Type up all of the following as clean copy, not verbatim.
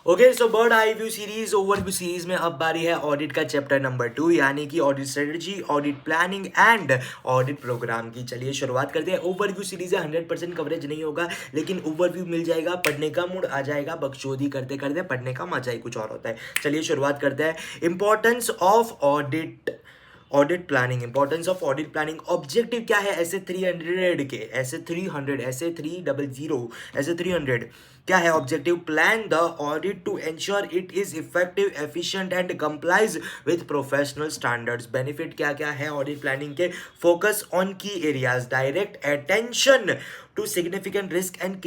Okay so bird eye view series overview series में अब बारी है ऑडिट का चैप्टर नंबर 2 यानी कि audit strategy, audit planning and audit program की। चलिए शुरुआत करते हैं। ओवरव्यू सीरीज है, 100% कवरेज नहीं होगा लेकिन ओवरव्यू मिल जाएगा, पढ़ने का मूड आ जाएगा, बकचोदी करते करते पढ़ने का मजा ही कुछ और होता है। चलिए शुरुआत करते हैं। Importance of audit, audit planning, importance of audit planning. Objective क्या है ऐसे 300 के, ऐसे 300, ऐसे 300, ऐसे 300 क्या है objective? Plan the audit to ensure it is effective, efficient and complies with professional standards. Benefit क्या क्या है ऑडिट प्लानिंग के? Focus on key areas, direct attention to significant risk and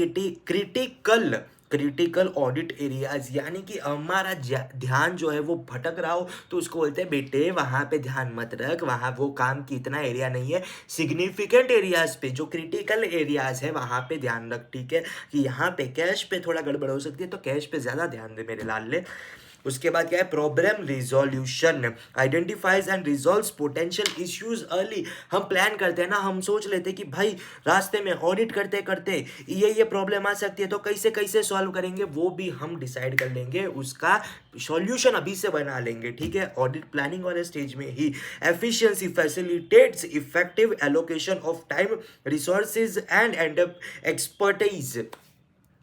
critical audit areas, यानी कि हमारा ध्यान जो है वो भटक रहा हो तो उसको बोलते हैं बेटे वहां पे ध्यान मत रख, वहां वो काम की इतना एरिया नहीं है। सिग्निफिकेंट एरियाज पे, जो क्रिटिकल एरियाज है वहां पे ध्यान रख, ठीक है? कि यहाँ पे कैश पे थोड़ा गड़बड़ हो सकती है तो कैश पे ज्यादा ध्यान दे मेरे लाल ले। उसके बाद क्या है? Problem resolution, identifies and resolves potential issues early. हम प्लान करते हैं ना, हम सोच लेते हैं कि भाई रास्ते में ऑडिट करते करते ये प्रॉब्लम आ सकती है तो कैसे कैसे सॉल्व करेंगे, वो भी हम डिसाइड कर लेंगे, उसका सॉल्यूशन अभी से बना लेंगे, ठीक है? ऑडिट प्लानिंग वाले स्टेज में ही। Efficiency facilitates effective allocation of time, resources and expertise.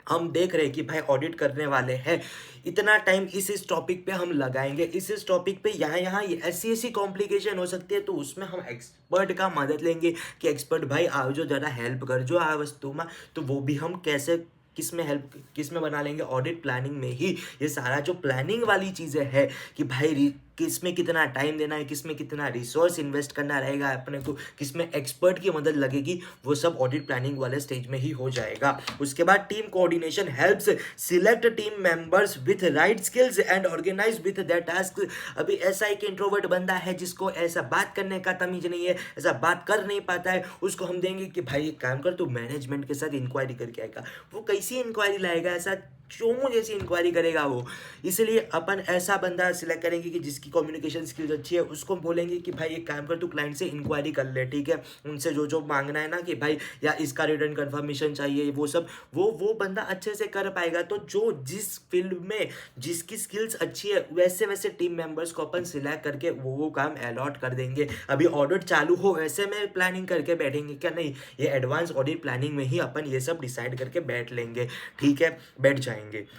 हम देख रहे हैं कि भाई ऑडिट करने वाले हैं, इतना टाइम इस टॉपिक पे हम लगाएंगे, इस टॉपिक पे यहाँ ऐसी ऐसी कॉम्प्लिकेशन हो सकती है तो उसमें हम एक्सपर्ट का मदद लेंगे कि एक्सपर्ट भाई आओ जो ज़रा हेल्प कर जो आ वस्तु में, तो वो भी हम कैसे किस में बना लेंगे? ऑडिट प्लानिंग में ही। ये सारा जो प्लानिंग वाली चीज़ें है कि भाई किस में कितना टाइम देना है, किस में कितना रिसोर्स इन्वेस्ट करना रहेगा अपने को, किस में एक्सपर्ट की मदद लगेगी, वो सब ऑडिट प्लानिंग वाले स्टेज में ही हो जाएगा। उसके बाद team coordination helps select team members with right skills and organize with their task. अभी ऐसा एक इंट्रोवर्ट बंदा है जिसको ऐसा बात करने का तमीज नहीं है, ऐसा बात कर नहीं पाता है, उसको हम देंगे कि भाई एक काम कर, तू मैनेजमेंट के साथ इंक्वायरी करके आएगा। वो कैसी इंक्वायरी लाएगा? ऐसा चोमू जैसी इंक्वायरी करेगा वो। इसलिए अपन ऐसा बंदा सिलेक्ट करेंगे कि जिसकी कम्युनिकेशन स्किल्स अच्छी है, उसको बोलेंगे कि भाई एक काम कर, तू क्लाइंट से इंक्वायरी कर ले, ठीक है? उनसे जो जो मांगना है ना कि भाई या इसका रिटर्न कंफर्मेशन चाहिए, वो सब वो बंदा अच्छे से कर पाएगा। तो जो जिस फील्ड में जिसकी स्किल्स अच्छी है वैसे वैसे टीम मेंबर्स को अपन सिलेक्ट करके वो काम अलॉट कर देंगे। अभी ऑडिट चालू हो ऐसे में प्लानिंग करके बैठेंगे क्या? नहीं, ये एडवांस ऑडिट प्लानिंग में ही अपन ये सब डिसाइड करके बैठ लेंगे, ठीक है? बैठ जाएंगे।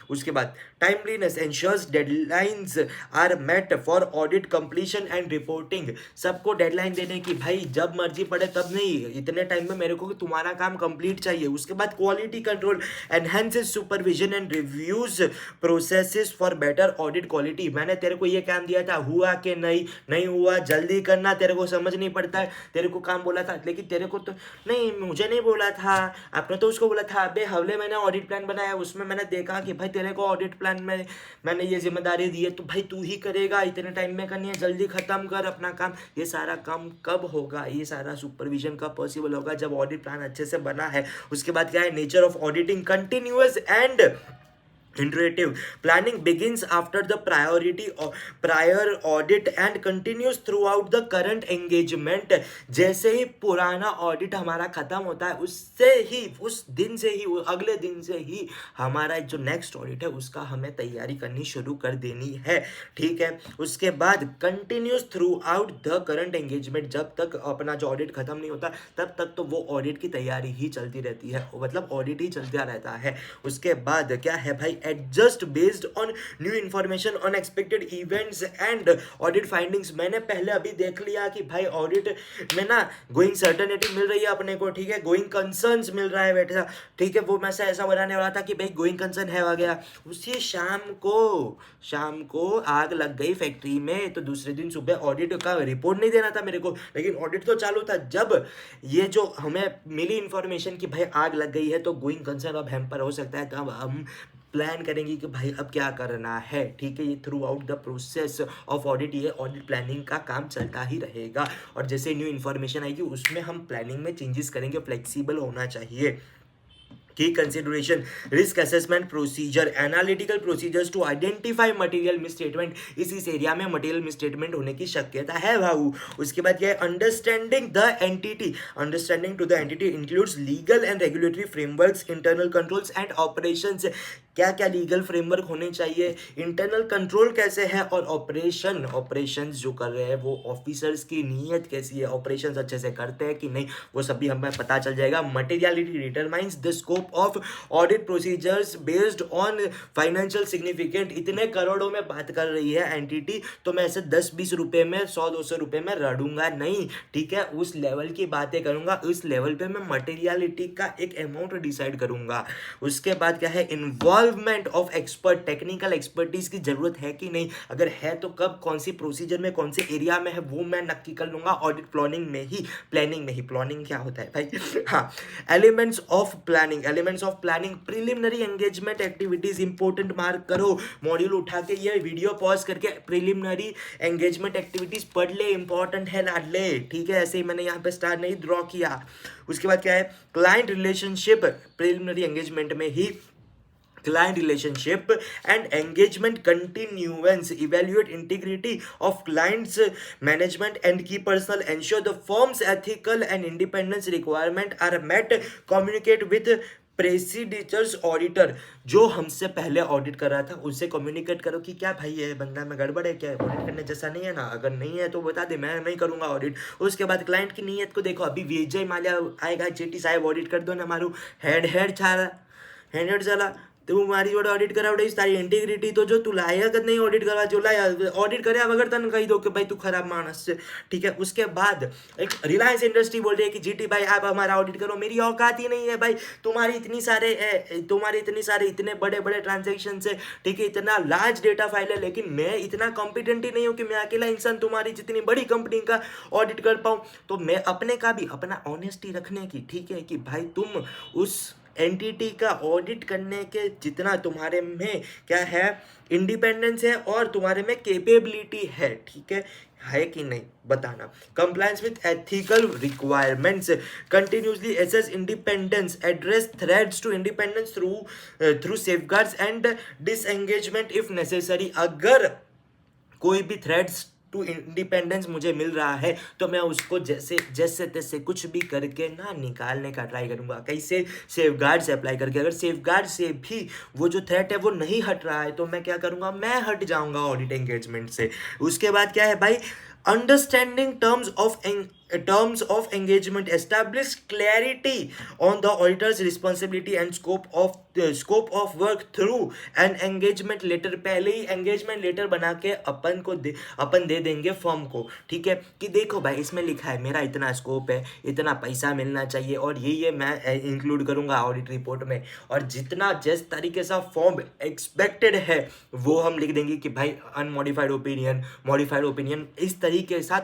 उसके बाद timeliness ensures deadlines are met for audit completion and reporting. सबको डेडलाइन देने की, भाई जब मर्जी पड़े तब नहीं, इतने टाइम में मेरे को तुम्हारा काम कंप्लीट चाहिए। उसके बाद quality control enhances supervision and reviews processes for better audit quality. मैंने तेरे को ये काम दिया था, हुआ कि नहीं? नहीं हुआ, जल्दी करना, तेरे को समझ नहीं पड़ता है, तेरे को काम बोला था लेकिन तेरे को तो नहीं, मुझे नहीं बोला था, आपने तो उसको बोला था। अबे हवले, मैंने ऑडिट प्लान बनाया, उसमें मैंने देखा कि भाई तेरे को ऑडिट प्लान में मैंने ये जिम्मेदारी दी है तो भाई तू ही करेगा, इतने टाइम में करनी है, जल्दी खत्म कर अपना काम। ये सारा काम कब होगा? ये सारा सुपरविजन कब पॉसिबल होगा? जब ऑडिट प्लान अच्छे से बना है। उसके बाद क्या है? Nature of auditing continuous and iterative. Planning begins after the prior audit and continues throughout the current engagement. जैसे ही पुराना ऑडिट हमारा खत्म होता है उससे ही, उस दिन से ही, अगले दिन से ही हमारा जो नेक्स्ट ऑडिट है उसका हमें तैयारी करनी शुरू कर देनी है, ठीक है? उसके बाद continuous through out the current engagement, जब तक अपना जो ऑडिट खत्म नहीं होता तब तक तो वो ऑडिट की तैयारी ही चलती रहती है, मतलब ऑडिट ही चलता रहता है। उसके बाद क्या है भाई? Adjust based on new information, unexpected events and audit findings. मैंने पहले अभी देख लिया कि भाई ऑडिट में ना गोइंग सर्टेनिटी मिल रही है अपने को, ठीक है? गोइंग कंसर्न्स मिल रहा है बेटा, ठीक है? वो मैं से ऐसा बनाने वाला था कि भाई गोइंग कंसर्न है वगैरह। उसी शाम को आग लग गई फैक्ट्री में तो दूसरे दिन सुबह ऑडिट का रिपोर्ट नहीं देना था मेरे को, लेकिन ऑडिट तो चालू था। जब ये जो हमें मिली इंफॉर्मेशन कि भाई आग लग गई है तो गोइंग कंसर्न अब हैम्पर हो सकता है, तब हम प्लान करेंगे कि भाई अब क्या करना है, ठीक है? ये through out the process of audit, ये ऑडिट प्लानिंग का काम चलता ही रहेगा। और जैसे न्यू इन्फॉर्मेशन आएगी उसमें हम प्लानिंग में चेंजेस करेंगे, फ्लेक्सिबल होना चाहिए। Key consideration risk assessment procedure, analytical procedures to identify material misstatement. इस एरिया में मटेरियल मिसस्टेटमेंट होने की शक्यता है भाऊ। उसके बाद क्या है? Understanding the entity, understanding to the entity includes legal and regulatory frameworks, internal controls and operations. क्या क्या लीगल फ्रेमवर्क होने चाहिए, इंटरनल कंट्रोल कैसे है, और ऑपरेशंस जो कर रहे हैं वो ऑफिसर्स की नीयत कैसी है, ऑपरेशंस अच्छे से करते हैं कि नहीं, वो सभी हमें पता चल जाएगा। Materiality determines the scope of audit procedures based on financial significant. इतने करोड़ों में बात कर रही है एंटिटी, तो मैं ऐसे 10-20 रुपए में, 100-200 रुपए में रड़ूंगा नहीं, ठीक है, उस लेवल की बातें करूंगा। उस लेवल पे मैं मटेरियलिटी का एक अमाउंट डिसाइड करूंगा। उसके बाद क्या है, involvement of expert, technical expertise की जरूरत है कि नहीं, अगर है तो कब, कौन सी प्रोसीजर में, कौन से एरिया में है, वो मैं नक्की कर लूंगा ऑडिट प्लानिंग में ही। प्लानिंग क्या होता है भाई हाँ, elements of planning, preliminary engagement activities, important mark करो, मॉड्यूल उठा के ये वीडियो पॉज करके प्रिलिमिनरी एंगेजमेंट एक्टिविटीज पढ़ ले, इंपॉर्टेंट है लाडले, ठीक है, ऐसे ही मैंने यहाँ पे स्टार नहीं ड्रॉ किया। उसके बाद क्या है, क्लाइंट रिलेशनशिप, प्रिलिमिनरी एंगेजमेंट में ही client relationship and engagement continuance, evaluate integrity of clients management and key personnel, ensure the firm's ethical and independence requirement are met, communicate with predecessor auditor, जो हमसे पहले audit कर रहा था उससे communicate करो कि क्या भाई ये बंदा में गड़बड़ है, क्या ऑडिट करने जैसा नहीं है ना, अगर नहीं है तो बता दे, मैं नहीं करूंगा ऑडिट। उसके बाद क्लाइंट की नीयत को देखो, अभी विजय माल्या आएगा, जेटी साहब ऑडिट कर दो ना, मारू हेड चला तुम्हारी जोड़े ऑडिट करावड़े, तारी इंटीग्रिटी तो जो तू लायक नहीं ऑडिट करवा, जो लाया ऑडिट करे अगर तन कही दो कि भाई तू खराब मानस से, ठीक है। उसके बाद एक रिलायंस इंडस्ट्री बोल रही है कि जीटी भाई आप हमारा ऑडिट करो, मेरी औकात ही नहीं है भाई, तुम्हारे इतनी सारे इतने बड़े बड़े ट्रांजेक्शन है, ठीक है, इतना लार्ज डेटा फाइल है, लेकिन मैं इतना कॉम्पिटेंट ही नहीं हूँ कि मैं अकेला इंसान तुम्हारी जितनी बड़ी कंपनी का ऑडिट कर पाऊँ। तो मैं अपने का भी अपना ऑनेस्टी रखने की, ठीक है, कि भाई तुम उस एंटिटी का ऑडिट करने के जितना तुम्हारे में क्या है, इंडिपेंडेंस है और तुम्हारे में कैपेबिलिटी है, ठीक है कि नहीं बताना। Compliance with ethical requirements, continuously assess independence, address threats to independence through safeguards and disengagement if necessary. अगर कोई भी थ्रेट्स टू इंडिपेंडेंस मुझे मिल रहा है तो मैं उसको जैसे तैसे कुछ भी करके ना निकालने का ट्राई करूंगा। कैसे, सेफगार्ड से अप्लाई करके। अगर सेफगार्ड से भी वो जो थ्रेट है वो नहीं हट रहा है तो मैं क्या करूंगा, मैं हट जाऊंगा ऑडिट एंगेजमेंट से। उसके बाद क्या है भाई, understanding terms of engagement, establish clarity on the auditor's responsibility and scope of work through an engagement letter। पहले ही engagement letter बना के अपन दे देंगे फर्म को, ठीक है, कि देखो भाई इसमें लिखा है मेरा इतना स्कोप है, इतना पैसा मिलना चाहिए और ये मैं इंक्लूड करूंगा ऑडिट रिपोर्ट में, और जितना जिस तरीके से फॉर्म एक्सपेक्टेड है वो हम लिख देंगे कि भाई अनमॉडिफाइड ओपिनियन, मॉडिफाइड ओपिनियन, इस तरीके से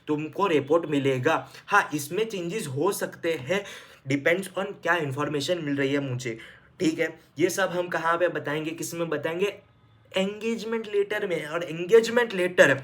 तुमको रिपोर्ट मिलेगा। हाँ, इसमें चेंजेस हो सकते हैं, डिपेंड्स ऑन क्या इंफॉर्मेशन मिल रही है मुझे, ठीक है। ये सब हम कहाँ पे बताएंगे, किस में बताएंगे, एंगेजमेंट लेटर में। और एंगेजमेंट लेटर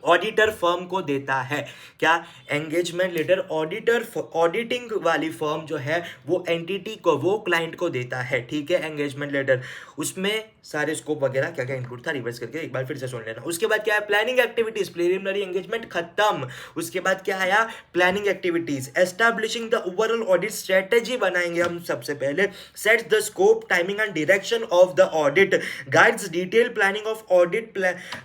ऑडिटर फर्म को देता है, क्या, एंगेजमेंट लेटर ऑडिटिंग वाली फर्म जो है वो एंटिटी को, वो क्लाइंट को देता है, ठीक है, एंगेजमेंट लेटर। उसमें सारे स्कोप वगैरह क्या क्या इंक्लूड था रिवर्स करके एक बार फिर से सुन लेना। उसके बाद क्या है, प्लानिंग एक्टिविटीज, प्रिलिमिनरी एंगेजमेंट खत्म। उसके बाद क्या आया, planning activities, establishing the overall audit strategy बनाएंगे हम सबसे पहले, sets the scope, timing and direction of the audit, guides detail planning of audit,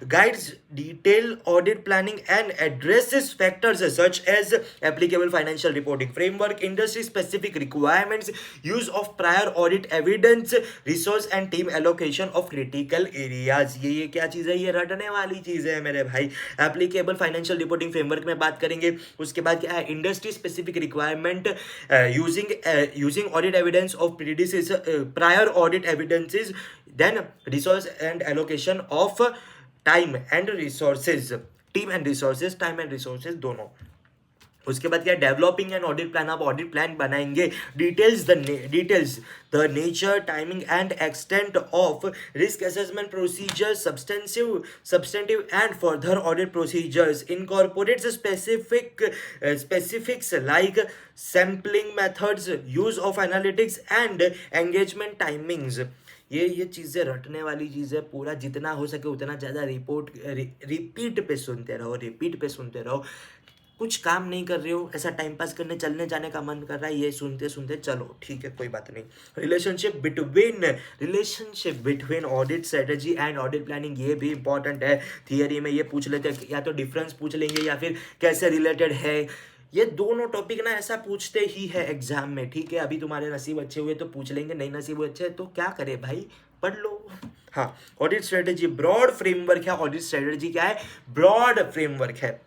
guides detail audit planning and addresses factors such as applicable financial reporting framework, industry specific requirements, use of prior audit evidence, resource and team allocation of critical areas। ये क्या चीज है, ये रटने वाली चीज है मेरे भाई। applicable financial reporting framework में बात करेंगे। उसके बाद क्या है, industry specific requirement, using audit evidence of prior audit evidences, then resource and allocation of time and resources दोनों। उसके बाद क्या, डेवलपिंग एन ऑडिट प्लान, आप ऑडिट प्लान बनाएंगे। Details the nature, timing and extent of risk assessment procedure, substantive and further audit procedures, incorporates specifics like sampling methods, use of analytics and engagement timings. ये चीज़ें रटने वाली चीज़ है। पूरा जितना हो सके उतना ज़्यादा रिपीट पे सुनते रहो। कुछ काम नहीं कर रहे हो, ऐसा टाइम पास करने चलने जाने का मन कर रहा है, ये सुनते सुनते चलो ठीक है कोई बात नहीं। Relationship between audit strategy and audit planning, ये भी इंपॉर्टेंट है। थियरी में ये पूछ लेते हैं, या तो डिफरेंस पूछ लेंगे या फिर कैसे रिलेटेड है। ये दोनों टॉपिक ना ऐसा पूछते ही है एग्जाम में, ठीक है। अभी तुम्हारे नसीब अच्छे हुए तो पूछ लेंगे, नहीं नसीब अच्छे तो क्या करे भाई, पढ़ लो। हाँ, ऑडिट स्ट्रेटेजी ब्रॉड फ्रेमवर्क है। ऑडिट स्ट्रेटेजी क्या है? ब्रॉड फ्रेमवर्क है।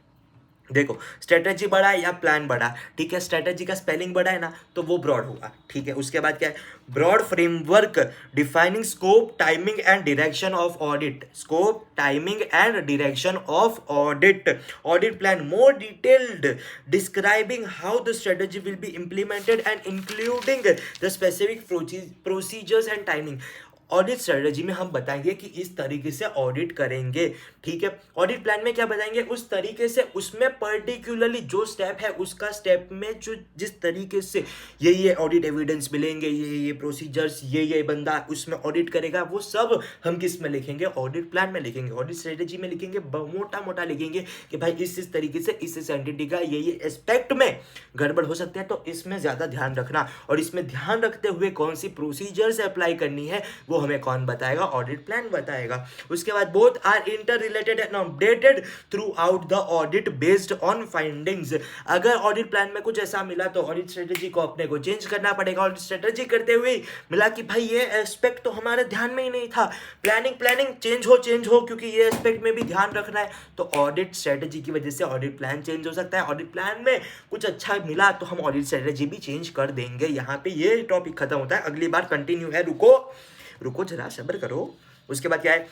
देखो, स्ट्रेटेजी बड़ा है या प्लान बड़ा, ठीक है। स्ट्रेटेजी का स्पेलिंग बड़ा है ना, तो वो ब्रॉड होगा, ठीक है। उसके बाद क्या है? Broad framework defining scope, timing and direction of audit. Scope, timing and direction of audit. Audit plan more detailed describing how the strategy will be implemented and including the specific procedures and timing। Audit strategy में हम बताएंगे कि इस तरीके से audit करेंगे, ठीक है। ऑडिट प्लान में क्या बताएंगे? उस तरीके से, उसमें पर्टिकुलरली जो स्टेप है उसका स्टेप में जो जिस तरीके से ये ऑडिट एविडेंस मिलेंगे, ये प्रोसीजर्स, ये बंदा उसमें ऑडिट करेगा, वो सब हम किस में लिखेंगे? ऑडिट प्लान में लिखेंगे। ऑडिट स्ट्रेटेजी में लिखेंगे, मोटा मोटा लिखेंगे कि भाई इस तरीके से इस एंटिटी का ये एस्पेक्ट में गड़बड़ हो सकते हैं, तो इसमें ज़्यादा ध्यान रखना, और इसमें ध्यान रखते हुए कौन सी प्रोसीजर्स अप्लाई करनी है वो हमें कौन बताएगा? ऑडिट प्लान बताएगा। उसके बाद both are interrelated and updated throughout the audit based on findings. अगर ऑडिट प्लान में कुछ ऐसा मिला तो ऑडिट स्ट्रेटेजी को अपने को चेंज करना पड़ेगा। ऑडिट स्ट्रेटेजी करते हुए मिला कि भाई ये एस्पेक्ट तो हमारे ध्यान में ही नहीं था, प्लानिंग चेंज हो क्योंकि ये एस्पेक्ट में भी ध्यान रखना है, तो ऑडिट स्ट्रेटेजी की वजह से ऑडिट प्लान चेंज हो सकता है। ऑडिट प्लान में कुछ अच्छा मिला तो हम ऑडिट स्ट्रेटेजी भी चेंज कर देंगे। यहाँ पे ये टॉपिक खत्म होता है, अगली बार कंटिन्यू है। रुको जरा, सब्र करो। उसके बाद क्या है?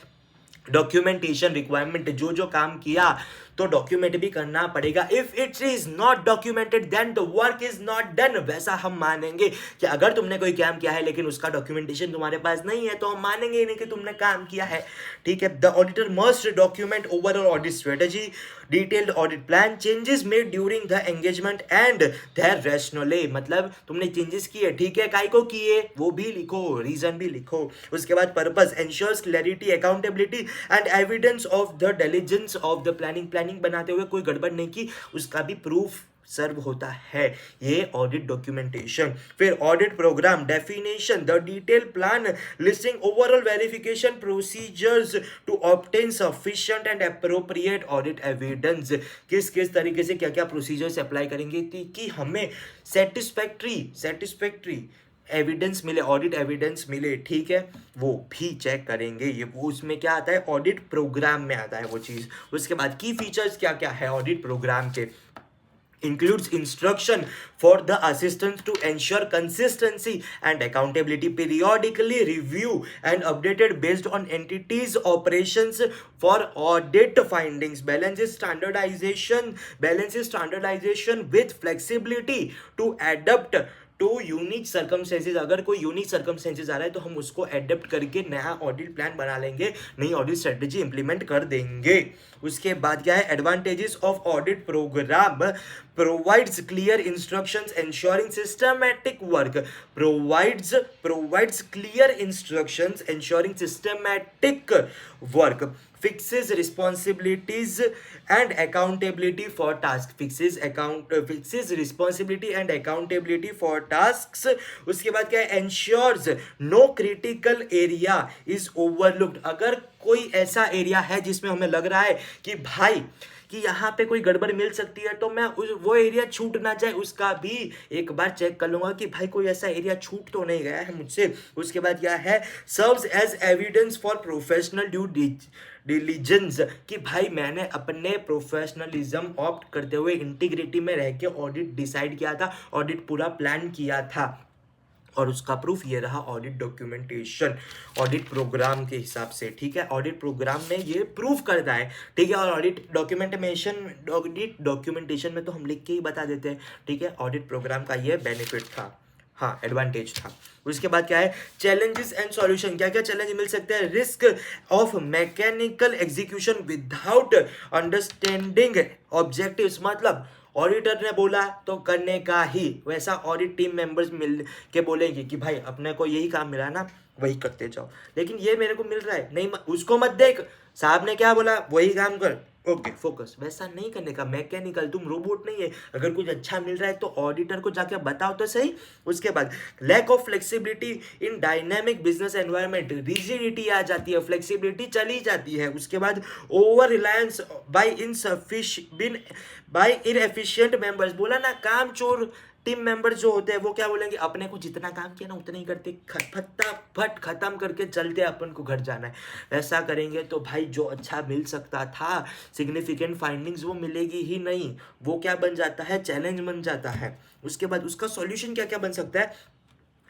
डॉक्यूमेंटेशन रिक्वायरमेंट, जो काम किया तो डॉक्यूमेंट भी करना पड़ेगा। If it is not documented then the work is not done. वैसा हम मानेंगे कि अगर तुमने कोई काम किया है लेकिन उसका डॉक्यूमेंटेशन तुम्हारे पास नहीं है, तो हम मानेंगे ही नहीं कि तुमने काम किया है, ठीक है। The auditor must document overall audit strategy, detailed audit plan, changes made during the engagement and their rationale. मतलब तुमने चेंजेस किए, ठीक है, काय को किए वो भी लिखो, रीजन भी लिखो। उसके बाद purpose ensures clarity, accountability and evidence of the diligence of the planning बनाते हुए कोई गड़बड़ नहीं की, उसका भी प्रूफ सर्व होता है, ये ऑडिट डॉक्यूमेंटेशन। फिर audit program definition, the detail plan listing overall verification procedures to obtain sufficient and appropriate audit evidence. किस तरीके से क्या क्या प्रोसीजर्स अप्लाई करेंगे कि हमें सेटिस्फैक्ट्री एविडेंस मिले, ऑडिट एविडेंस मिले, ठीक है, वो भी चेक करेंगे। ये वो उसमें क्या आता है? ऑडिट प्रोग्राम में आता है वो चीज़। उसके बाद की फीचर्स क्या क्या है ऑडिट प्रोग्राम के? includes instruction for the assistants to ensure consistency and accountability, periodically review and updated based on entities operations for audit findings, balances standardization with flexibility to adapt to unique circumstances. अगर कोई unique circumstances आ रहा है तो हम उसको adapt करके नया audit plan बना लेंगे, नई ऑडिट स्ट्रेटेजी इंप्लीमेंट कर देंगे। उसके बाद क्या है? Advantages of audit program provides clear instructions ensuring systematic work, provides clear instructions ensuring systematic work, fixes responsibilities and accountability for tasks, fixes responsibility and accountability for tasks। उसके बाद क्या है? ensures no critical area is overlooked। अगर कोई ऐसा area है जिसमें हमें लग रहा है कि भाई कि यहाँ पे कोई गड़बड़ मिल सकती है, तो मैं वो एरिया छूट ना जाए उसका भी एक बार चेक कर लूँगा कि भाई कोई ऐसा एरिया छूट तो नहीं गया है मुझसे। उसके बाद क्या है? Serves as evidence for professional due diligence, कि भाई मैंने अपने प्रोफेशनलिज्म ऑप्ट करते हुए इंटीग्रिटी में रह के ऑडिट डिसाइड किया था, ऑडिट पूरा प्लान किया था, और उसका प्रूफ ये रहा ऑडिट डॉक्यूमेंटेशन ऑडिट प्रोग्राम के हिसाब से, ठीक है। ऑडिट प्रोग्राम में ये प्रूफ करता है, ठीक है। और ऑडिट डॉक्यूमेंटेशन में तो हम लिख के ही बता देते हैं, ठीक है। ऑडिट प्रोग्राम का ये बेनिफिट था, हाँ, एडवांटेज था। उसके बाद क्या है? Challenges and solution. क्या क्या चैलेंज मिल सकते हैं? Risk of mechanical execution without understanding objectives, मतलब ऑडिटर ने बोला तो करने का ही, वैसा ऑडिट टीम मेंबर्स मिल के बोलेंगे कि भाई अपने को यही काम मिला ना, वही करते जाओ। लेकिन ये मेरे को मिल रहा है नहीं, उसको मत देख, साहब ने क्या बोला वही काम कर, ओके फोकस। वैसा नहीं करने का, मैकेनिकल, तुम रोबोट नहीं है। अगर कुछ अच्छा मिल रहा है तो ऑडिटर को जाके बताओ तो सही। उसके बाद lack of flexibility in dynamic business environment, rigidity आ जाती है, फ्लेक्सिबिलिटी चली जाती है। उसके बाद over reliance by insufficient by inefficient members, बोला ना काम चोर टीम मेंबर्स जो होते हैं वो क्या बोलेंगे, अपने को जितना काम किया ना उतना ही करते, फटाफट खत्म करके चलते, अपन को घर जाना है। ऐसा करेंगे तो भाई जो अच्छा मिल सकता था, सिग्निफिकेंट फाइंडिंग्स, वो मिलेगी ही नहीं। वो क्या बन जाता है, चैलेंज बन जाता है। उसके बाद उसका सॉल्यूशन क्या क्या बन सकता है,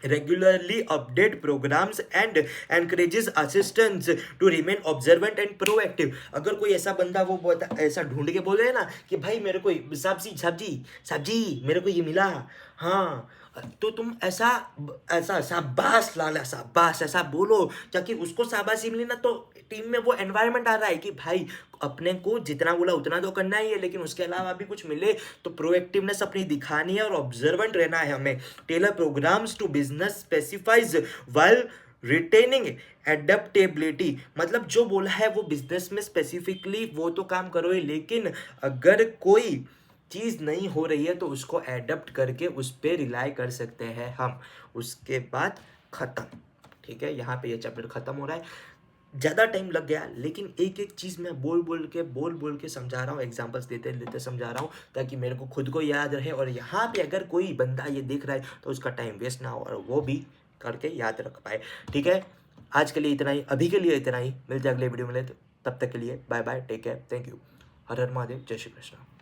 regularly update programs and encourages assistants to remain observant and proactive। अगर कोई ऐसा बंदा वो ऐसा ढूंढ के बोल रहे हैं ना कि भाई मेरे को सब्जी सब्जी सब्जी मेरे को ये मिला, हाँ, तो तुम ऐसा ऐसा शाबाश लाला शाबाश ऐसा बोलो, ताकि उसको शाबाशी मिले ना, तो टीम में वो एनवायरनमेंट आ रहा है कि भाई अपने को जितना बोला उतना तो करना ही है, लेकिन उसके अलावा भी कुछ मिले तो प्रोएक्टिवनेस अपनी दिखानी है और ऑब्जर्वेंट रहना है हमें। Tailor programs to business specifies while retaining adaptability, मतलब जो बोला है वो बिजनेस में स्पेसिफिकली वो तो काम करो ही, लेकिन अगर कोई चीज़ नहीं हो रही है तो उसको एडप्ट करके उस पर रिलाई कर सकते हैं हम। उसके बाद ख़त्म। ठीक है, यहाँ पे ये चैप्टर ख़त्म हो रहा है। ज़्यादा टाइम लग गया, लेकिन एक एक चीज़ मैं बोल बोल के समझा रहा हूँ, एग्जांपल्स देते देते समझा रहा हूँ, ताकि मेरे को खुद को याद रहे, और यहाँ पे अगर कोई बंदा ये देख रहा है तो उसका टाइम वेस्ट ना हो और वो भी करके याद रख पाए। ठीक है, आज के लिए इतना ही, अभी के लिए इतना ही। मिलते हैं अगले वीडियो में, तब तक के लिए bye bye, take care, thank you. Har Har Mahadev, जय श्री कृष्ण।